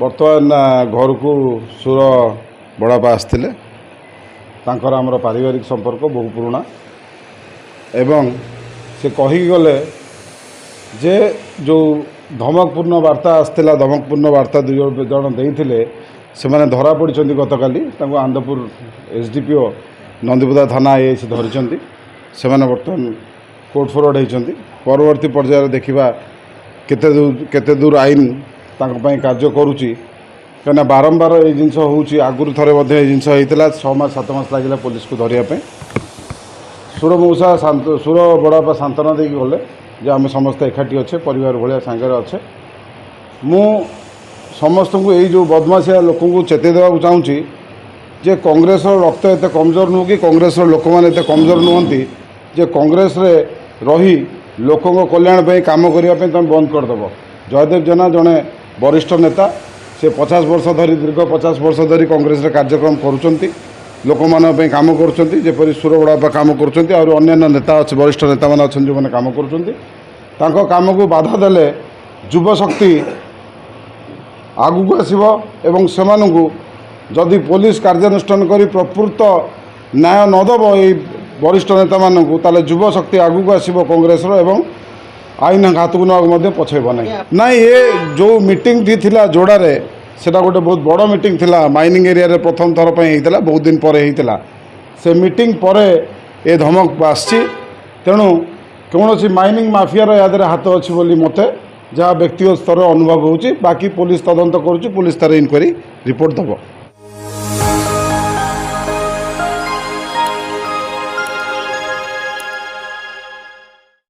बर्तमान घर को सुर बड़ापा आसते आमर पारिवारिक संपर्क बहु पुराणा एवं से कही गले जे जो धमकपूर्ण वार्ता आसला धमकपूर्ण वार्ता दुई जन देते से मैंने धरा पड़ी गतकाली आनंदपुर एसडीपीओ नंदीपदा थाना आईएस धरी से बर्तमान कोर्ट फरवर्ड होती परवर्ती पर्यायर देखा केते दूर आईन कार्य करुच्ची कहीं बारंबार ये जिनस हो आगुरी थे जिनस होता 6 मास 7 मास लगे पुलिस को धरने सुर मौसा सुर बड़ापा सांत्वना देकी गले जे आम समस्त एकाठी अच्छे परिवार भाया सांगे अच्छे मु समस्त को यही जो बदमाशिया लोक चेते देवाक चाहूँगी जे कांग्रेस रक्त एत कमजोर नुह कि कांग्रेस लोक मैंने एत कमजोर नुहति जे कांग्रेस रे रही लोकों कल्याण काम करने तुम बंद करदेव। जयदेव जेना जड़े वरिष्ठ नेता से 50 वर्ष धरी दीर्घ 50 वर्ष धरी कांग्रेस रे कार्यक्रम करुँच लोक मानी कम करपरी सुर बड़ापा कम कर नेता अच्छे वरिष्ठ नेता मैंने अच्छे जो मैंने कम करम को बाधा देले युव शक्ति आगू आसो एवं से जदि पुलिस कार्यानुष्ठान कर प्रकृत न्याय नदब ये वरिष्ठ नेता मानू ताले युव शक्ति आगू आसो कांग्रेस एवं आईन हाथ को ना पछेब ना ये जो मीटिंग टी थिला जोड़े सेटा गोटे बहुत बड़ मीटिंग थिला माइनिंग एरिया रे प्रथम थर पर होता बहुत दिन पर होता से मीटिंग पर ए धमक आसी तेणु कौन माइनिंग माफियार याद हाथ अच्छी बोली मत जहाँ व्यक्तिगत स्तर अनुभव होची बाकी पुलिस तदंत करुच्ची पुलिस तार इनक्वारी रिपोर्ट दब।